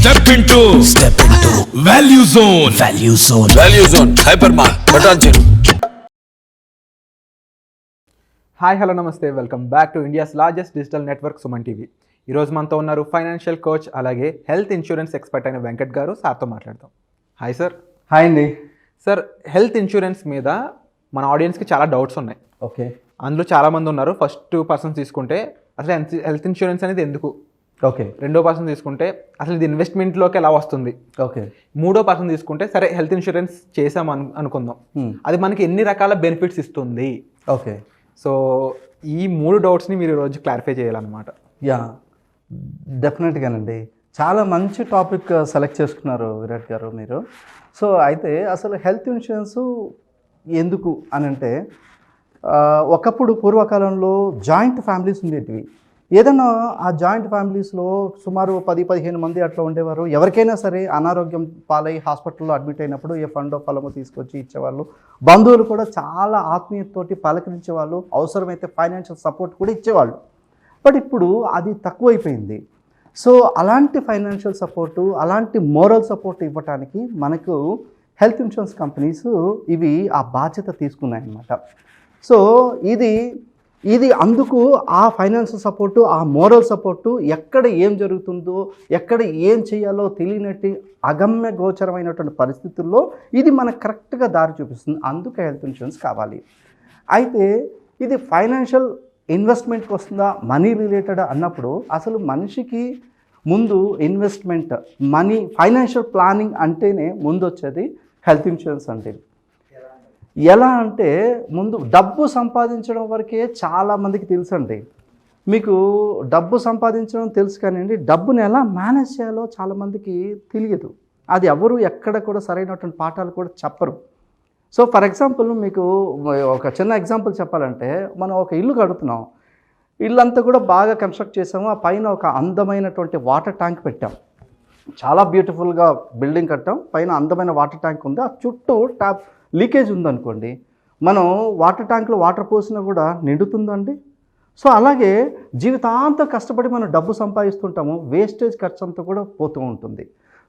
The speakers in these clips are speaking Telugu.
Step into Value Zone. Value Zone. Hypermart. Patanjali. Hi hello నమస్తే, welcome back to India's largest digital network Suman TV. ఈరోజు మనతో ఉన్నారు ఫైనాన్షియల్ కోచ్ అలాగే హెల్త్ ఇన్సూరెన్స్ ఎక్స్పర్ట్ అయిన వెంకట్ గారు. సార్తో మాట్లాడతాం. Hi sir. హాయ్ అండి. సార్, హెల్త్ ఇన్సూరెన్స్ మీద మన ఆడియన్స్కి చాలా డౌట్స్ ఉన్నాయి. ఓకే. అందులో చాలామంది ఉన్నారు. ఫస్ట్ పర్సన్ తీసుకుంటే అసలు హెల్త్ ఇన్సూరెన్స్ అనేది ఎందుకు, ఓకే. రెండో పర్సన్ తీసుకుంటే అసలు ఇది ఇన్వెస్ట్మెంట్లోకి ఎలా వస్తుంది, ఓకే. మూడో పర్సన్ తీసుకుంటే సరే హెల్త్ ఇన్సూరెన్స్ చేసాం అనుకుందాం, అది మనకి ఎన్ని రకాల బెనిఫిట్స్ ఇస్తుంది. ఓకే. సో ఈ మూడు డౌట్స్ని మీరు ఈరోజు క్లారిఫై చేయాలన్నమాట. యా, డెఫినెట్గానండి. చాలా మంచి టాపిక్ సెలెక్ట్ చేసుకున్నారు విరాట్ గారు మీరు. సో అయితే అసలు హెల్త్ ఇన్సూరెన్స్ ఎందుకు అని అంటే, ఒకప్పుడు పూర్వకాలంలో జాయింట్ ఫ్యామిలీస్ ఉండేటివి. ఏదైనా ఆ జాయింట్ ఫ్యామిలీస్లో సుమారు 10-15 మంది అట్లా ఉండేవారు. ఎవరికైనా సరే అనారోగ్యం పాలై హాస్పిటల్లో అడ్మిట్ అయినప్పుడు ఏ ఫండో ఫలమో తీసుకొచ్చి ఇచ్చేవాళ్ళు. బంధువులు కూడా చాలా ఆత్మీయతతోటి పలకరించేవాళ్ళు. అవసరమైతే ఫైనాన్షియల్ సపోర్ట్ కూడా ఇచ్చేవాళ్ళు. బట్ ఇప్పుడు అది తక్కువైపోయింది. సో అలాంటి ఫైనాన్షియల్ సపోర్టు, అలాంటి మోరల్ సపోర్ట్ ఇవ్వటానికి మనకు హెల్త్ ఇన్సూరెన్స్ కంపెనీస్ ఇవి ఆ బాధ్యత తీసుకున్నాయన్నమాట. సో ఇది అందుకు ఆ ఫైనాన్షియల్ సపోర్టు, ఆ మోరల్ సపోర్టు, ఎక్కడ ఏం జరుగుతుందో, ఎక్కడ ఏం చేయాలో తెలియనట్టు అగమ్య గోచరమైనటువంటి పరిస్థితుల్లో ఇది మనకు కరెక్ట్గా దారి చూపిస్తుంది. అందుకే హెల్త్ ఇన్సూరెన్స్ కావాలి. అయితే ఇది ఫైనాన్షియల్ ఇన్వెస్ట్మెంట్కి వస్తుందా, మనీ రిలేటెడ్ అన్నప్పుడు అసలు మనిషికి ముందు ఇన్వెస్ట్మెంట్, మనీ, ఫైనాన్షియల్ ప్లానింగ్ అంటేనే ముందు వచ్చేది హెల్త్ ఇన్సూరెన్స్ అంటే. ఎలా అంటే ముందు డబ్బు సంపాదించడం వరకే చాలామందికి తెలుసండి. మీకు డబ్బు సంపాదించడం తెలుసు కానివ్వండి, డబ్బుని ఎలా మేనేజ్ చేయాలో చాలామందికి తెలియదు. అది ఎవరు ఎక్కడ కూడా సరైనటువంటి పాఠాలు కూడా చెప్పరు. సో ఫర్ ఎగ్జాంపుల్ మీకు ఒక చిన్న ఎగ్జాంపుల్ చెప్పాలంటే, మనం ఒక ఇల్లు కడుతున్నాం. ఇల్లంతా కూడా బాగా కన్స్ట్రక్ట్ చేసాము. ఆ పైన ఒక అందమైనటువంటి వాటర్ ట్యాంక్ పెట్టాం. చాలా బ్యూటిఫుల్గా బిల్డింగ్ కట్టాం. పైన అందమైన వాటర్ ట్యాంక్ ఉంది. ఆ చుట్టూ ట్యాప్ లీకేజ్ ఉందనుకోండి, మనం వాటర్ ట్యాంక్లో వాటర్ పోసినా కూడా నిండుతుందండి. సో అలాగే జీవితాంతం కష్టపడి మనం డబ్బు సంపాదిస్తుంటాము. వేస్టేజ్ ఖర్చు అంతా కూడా పోతూ ఉంటుంది.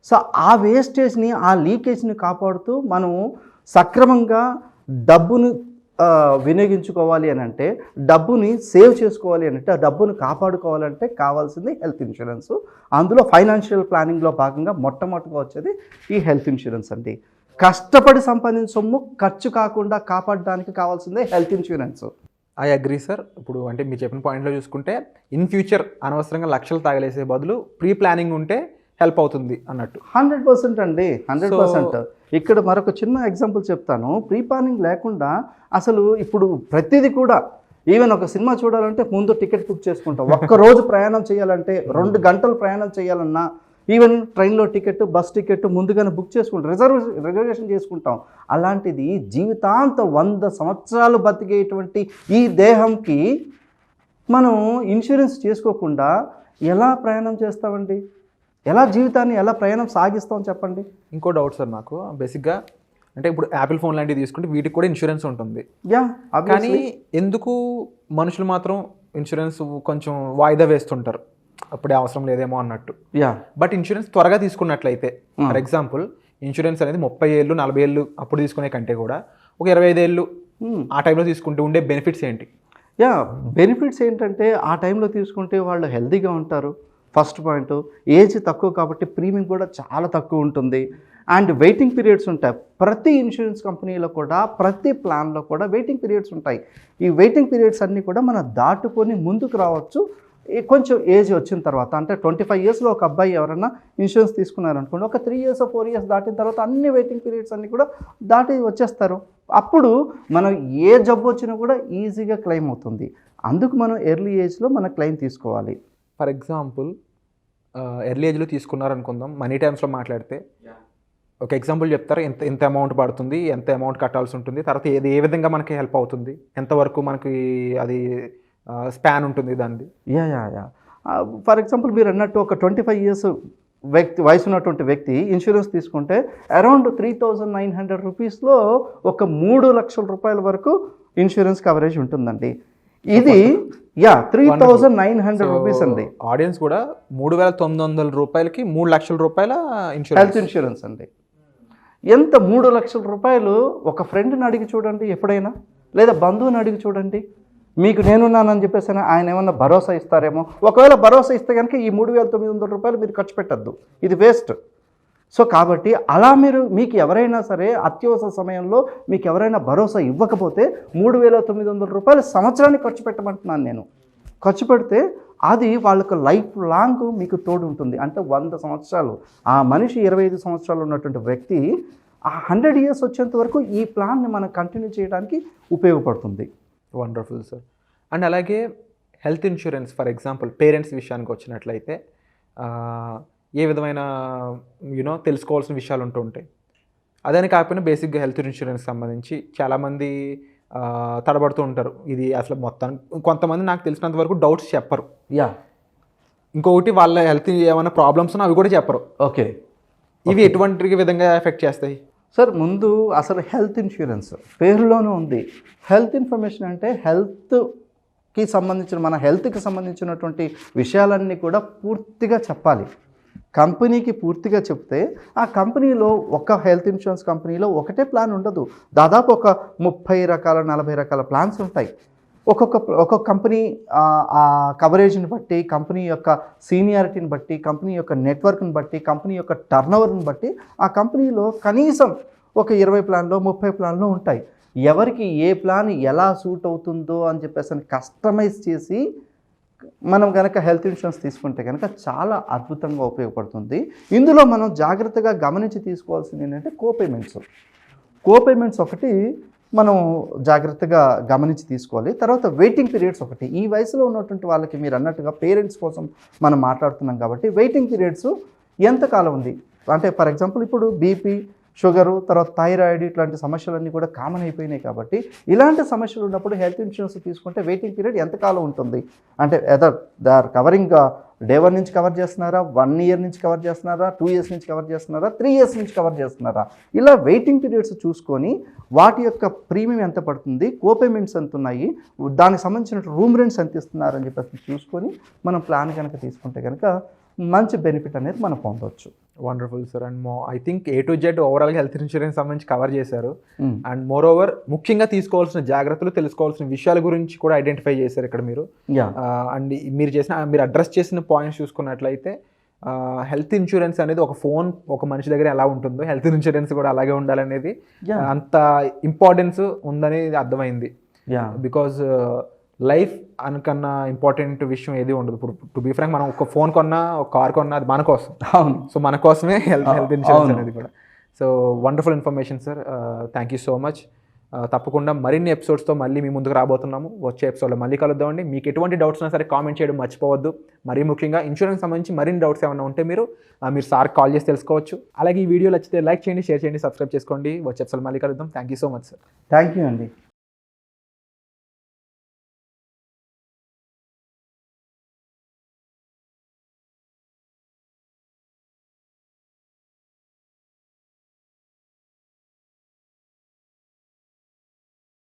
సో ఆ వేస్టేజ్ని, ఆ లీకేజ్ని కాపాడుతూ మనం సక్రమంగా డబ్బును వినియోగించుకోవాలి అని అంటే, డబ్బుని సేవ్ చేసుకోవాలి అని అంటే, ఆ డబ్బును కాపాడుకోవాలంటే కావాల్సింది హెల్త్ ఇన్సూరెన్స్. అందులో ఫైనాన్షియల్ ప్లానింగ్లో భాగంగా మొట్టమొదటిగా వచ్చేది ఈ హెల్త్ ఇన్సూరెన్స్ అండి. కష్టపడి సంపాదించిన సొమ్ము ఖర్చు కాకుండా కాపాడడానికి కావాల్సిందే health insurance. I agree sir. ఇప్పుడు అంటే మీరు చెప్పిన పాయింట్లో చూసుకుంటే ఇన్ ఫ్యూచర్ అనవసరంగా లక్షలు తాగలేసే బదులు ప్రీ ప్లానింగ్ ఉంటే హెల్ప్ అవుతుంది అన్నట్టు. 100% అండి, 100%. ఇక్కడ మరొక చిన్న ఎగ్జాంపుల్ చెప్తాను. ప్రీ ప్లానింగ్ లేకుండా అసలు ఇప్పుడు ప్రతిదీ కూడా, ఈవెన్ ఒక సినిమా చూడాలంటే ముందు టికెట్ బుక్ చేసుకుంటాం. ఒక్కరోజు ప్రయాణం చేయాలంటే, 2 గంటలు ప్రయాణం చేయాలన్నా, ఈవెన్ ట్రైన్లో టికెట్, బస్ టికెట్ ముందుగానే బుక్ చేసుకుంటాం, రిజర్వేషన్ చేసుకుంటాం. అలాంటిది జీవితాంతం 100 సంవత్సరాలు బతికేటువంటి ఈ దేహంకి మనం ఇన్సూరెన్స్ చేసుకోకుండా ఎలా ప్రయాణం చేస్తామండి? ఎలా జీవితాన్ని ఎలా ప్రయాణం సాగిస్తాం చెప్పండి? ఇంకో డౌట్ సార్ నాకు. బేసిక్గా అంటే ఇప్పుడు యాపిల్ ఫోన్ లాంటివి తీసుకుంటే వీటికి కూడా ఇన్సూరెన్స్ ఉంటుంది. కానీ ఎందుకు మనుషులు మాత్రం ఇన్సూరెన్స్ కొంచెం వాయిదా వేస్తుంటారు, అప్పుడే అవసరం లేదేమో అన్నట్టు. బట్ ఇన్సూరెన్స్ త్వరగా తీసుకున్నట్లయితే, ఫర్ ఎగ్జాంపుల్ ఇన్సూరెన్స్ అనేది 30 ఏళ్ళు 40 ఏళ్ళు అప్పుడు తీసుకునే కంటే కూడా ఒక 25 ఏళ్ళు ఆ టైంలో తీసుకుంటే ఉండే బెనిఫిట్స్ ఏంటి? బెనిఫిట్స్ ఏంటంటే, ఆ టైంలో తీసుకుంటే వాళ్ళు హెల్తీగా ఉంటారు. ఫస్ట్ పాయింట్, ఏజ్ తక్కువ కాబట్టి ప్రీమియం కూడా చాలా తక్కువ ఉంటుంది. అండ్ వెయిటింగ్ పీరియడ్స్ ఉంటాయి. ప్రతి ఇన్సూరెన్స్ కంపెనీలో కూడా, ప్రతి ప్లాన్లో కూడా వెయిటింగ్ పీరియడ్స్ ఉంటాయి. ఈ వెయిటింగ్ పీరియడ్స్ అన్నీ కూడా మనం దాటుకొని ముందుకు రావచ్చు కొంచెం ఏజ్ వచ్చిన తర్వాత. అంటే 25 ఇయర్స్లో ఒక అబ్బాయి ఎవరైనా ఇన్సూరెన్స్ తీసుకున్నారనుకోండి, ఒక 3 ఇయర్స్ 4 ఇయర్స్ దాటిన తర్వాత అన్ని వెయిటింగ్ పీరియడ్స్ అన్నీ కూడా దాటి వచ్చేస్తారు. అప్పుడు మనం ఏ జబ్బు వచ్చినా కూడా ఈజీగా క్లెయిమ్ అవుతుంది. అందుకు మనం ఎర్లీ ఏజ్లో మన క్లెయిమ్ తీసుకోవాలి. ఫర్ ఎగ్జాంపుల్ ఎర్లీ ఏజ్లో తీసుకున్నారనుకుందాం, మనీ టైమ్స్లో మాట్లాడితే ఒక ఎగ్జాంపుల్ చెప్తారు, ఎంత అమౌంట్ పడుతుంది, ఎంత అమౌంట్ కట్టాల్సి ఉంటుంది, తర్వాత ఏ విధంగా మనకి హెల్ప్ అవుతుంది, ఎంతవరకు మనకి అది స్పాన్ ఉంటుంది దాన్ని? ఫర్ ఎగ్జాంపుల్ మీరు అన్నట్టు ఒక 25 ఇయర్స్ వయసు ఉన్నటువంటి వ్యక్తి ఇన్సూరెన్స్ తీసుకుంటే అరౌండ్ 3,900 రూపీస్లో ఒక 3 లక్షల రూపాయల వరకు ఇన్సూరెన్స్ కవరేజ్ ఉంటుందండి. ఇది 3,900 రూపీస్ అండి. ఆడియన్స్ కూడా 3,900 రూపాయలకి 3 లక్షల రూపాయల ఇన్సూరెన్స్. హెల్త్ ఇన్సూరెన్స్ అండి. ఎంత 3 లక్షల రూపాయలు ఒక ఫ్రెండ్ని అడిగి చూడండి ఎప్పుడైనా, లేదా బంధువుని అడిగి చూడండి. మీకు నేనున్నానని చెప్పేసి ఆయన ఏమన్నా భరోసా ఇస్తారేమో. ఒకవేళ భరోసా ఇస్తే కనుక ఈ 3,900 రూపాయలు మీరు ఖర్చు పెట్టద్దు, ఇది వేస్ట్. సో కాబట్టి అలా మీకు ఎవరైనా సరే అత్యవసర సమయంలో మీకు ఎవరైనా భరోసా ఇవ్వకపోతే 3,900 రూపాయలు సంవత్సరానికి ఖర్చు పెట్టమంటున్నాను నేను. ఖర్చు పెడితే అది వాళ్ళకు లైఫ్ లాంగ్ మీకు తోడు ఉంటుంది. అంటే 100 సంవత్సరాలు, ఆ మనిషి 25 సంవత్సరాలు ఉన్నటువంటి వ్యక్తి ఆ 100 ఇయర్స్ వచ్చేంత వరకు ఈ ప్లాన్ని మనం కంటిన్యూ చేయడానికి ఉపయోగపడుతుంది. Wonderful sir. అండ్ అలాగే health insurance for example parents విషయానికి వచ్చినట్లయితే ఏ విధమైన తెలుసుకోవాల్సిన విషయాలు ఉంటూ ఉంటాయి. అదని కాకపోయినా బేసిక్గా హెల్త్ ఇన్సూరెన్స్ సంబంధించి చాలామంది తడబడుతూ ఉంటారు. ఇది అసలు మొత్తానికి కొంతమంది నాకు తెలిసినంత వరకు డౌట్స్ చెప్పరు. ఇంకొకటి వాళ్ళ హెల్త్ ఏమైనా ప్రాబ్లమ్స్ ఉన్నా అవి కూడా చెప్పరు. ఓకే, ఇవి ఎటువంటి విధంగా ఎఫెక్ట్ చేస్తాయి సార్? ముందు అసలు హెల్త్ ఇన్సూరెన్స్ పేరులోనూ ఉంది. హెల్త్ ఇన్ఫర్మేషన్ అంటే హెల్త్కి సంబంధించిన, మన హెల్త్కి సంబంధించినటువంటి విషయాలన్నీ కూడా పూర్తిగా చెప్పాలి. కంపెనీకి పూర్తిగా చెప్తే ఆ కంపెనీలో ఒక హెల్త్ ఇన్సూరెన్స్ కంపెనీలో ఒకటే ప్లాన్ ఉండదు. దాదాపు ఒక 30 రకాల 40 రకాల ప్లాన్స్ ఉంటాయి. ఒక్కొక్క కంపెనీ ఆ కవరేజ్ని బట్టి, కంపెనీ యొక్క సీనియారిటీని బట్టి, కంపెనీ యొక్క నెట్వర్క్ని బట్టి, కంపెనీ యొక్క టర్నోవర్ని బట్టి ఆ కంపెనీలో కనీసం ఒక 20 ప్లాన్లో 30 ప్లాన్లో ఉంటాయి. ఎవరికి ఏ ప్లాన్ ఎలా సూట్ అవుతుందో అని చెప్పేసి కస్టమైజ్ చేసి మనం కనుక హెల్త్ ఇన్సూరెన్స్ తీసుకుంటే కనుక చాలా అద్భుతంగా ఉపయోగపడుతుంది. ఇందులో మనం జాగ్రత్తగా గమనించి తీసుకోవాల్సింది ఏంటంటే కోపేమెంట్స్ ఒకటి మనం జాగ్రత్తగా గమనించి తీసుకోవాలి. తర్వాత వెయిటింగ్ పీరియడ్స్ ఒకటి. ఈ వయసులో ఉన్నటువంటి వాళ్ళకి మీరు అన్నట్టుగా పేరెంట్స్ కోసం మనం మాట్లాడుతున్నాం కాబట్టి వెయిటింగ్ పీరియడ్స్ ఎంతకాలం ఉంది అంటే, ఫర్ ఎగ్జాంపుల్ ఇప్పుడు బీపీ, షుగరు, తర్వాత థైరాయిడ్ ఇట్లాంటి సమస్యలన్నీ కూడా కామన్ అయిపోయినాయి. కాబట్టి ఇలాంటి సమస్యలు ఉన్నప్పుడు హెల్త్ ఇన్సూరెన్స్ తీసుకుంటే వెయిటింగ్ పీరియడ్ ఎంతకాలం ఉంటుంది అంటే, దే ఆర్ కవరింగ్ డే 1 నుంచి కవర్ చేస్తున్నారా, 1 ఇయర్ నుంచి కవర్ చేస్తున్నారా, 2 ఇయర్స్ నుంచి కవర్ చేస్తున్నారా, 3 ఇయర్స్ నుంచి కవర్ చేస్తున్నారా, ఇలా వెయిటింగ్ పీరియడ్స్ చూసుకొని వాటి యొక్క ప్రీమియం ఎంత పడుతుంది, కోపేమెంట్స్ ఎంత ఉన్నాయి, దానికి సంబంధించిన రూమ్ రెంట్స్ ఎంత ఇస్తున్నారని చెప్పేసి చూసుకొని మనం ప్లాన్ కనుక తీసుకుంటే కనుక మంచి బెనిఫిట్ అనేది మనం పొందవచ్చు. Wonderful sir. And I think A to Z ఓవరాల్గా హెల్త్ ఇన్సూరెన్స్ సంబంధించి కవర్ చేశారు. అండ్ మోర్ ఓవర్ ముఖ్యంగా తీసుకోవాల్సిన జాగ్రత్తలు, తెలుసుకోవాల్సిన విషయాల గురించి కూడా ఐడెంటిఫై చేశారు ఇక్కడ మీరు. అండ్ మీరు అడ్రస్ చేసిన పాయింట్స్ చూసుకున్నట్లయితే హెల్త్ ఇన్సూరెన్స్ అనేది ఒక మనిషి దగ్గర ఎలా ఉంటుందో హెల్త్ ఇన్సూరెన్స్ కూడా అలాగే ఉండాలనేది అంత ఇంపార్టెన్స్ ఉందని అర్థమైంది. బికాజ్ లైఫ్ అనకన్నా ఇంపార్టెంట్ విషయం ఏది ఉండదు. ఇప్పుడు టు బీ ఫ్రాంక్ మనం ఒక ఫోన్ కొన్నా, ఒక కార్ కొన్నా అది మన కోసం. సో మన కోసమే హెల్త్ ఇన్సూరెన్స్ అనేది కూడా. So wonderful information sir. Thank you so much. తప్పకుండా మరిన్ని ఎపిసోడ్స్తో మళ్ళీ మీ ముందుకు రాబోతున్నాము. వచ్చే ఎపిసోడ్లో మళ్ళీ కలుద్దామండి. మీకు ఎటువంటి డౌట్స్ ఉన్నా సరే కామెంట్ చేయడం మర్చిపోవద్దు. మరీ ముఖ్యంగా ఇన్సూరెన్స్ సంబంధించి మరిన్ని డౌట్స్ ఏమైనా ఉంటే మీరు సార్ కాల్ చేసి తెలుసుకోవచ్చు. అలాగే ఈ వీడియో నచ్చితే లైక్ చేయండి, షేర్ చేయండి, సబ్స్క్రైబ్ చేసుకోండి. వచ్చే ఎపిసోడ్ మళ్ళీ కలుద్దాం. Thank you so much sir. Thank you అండి.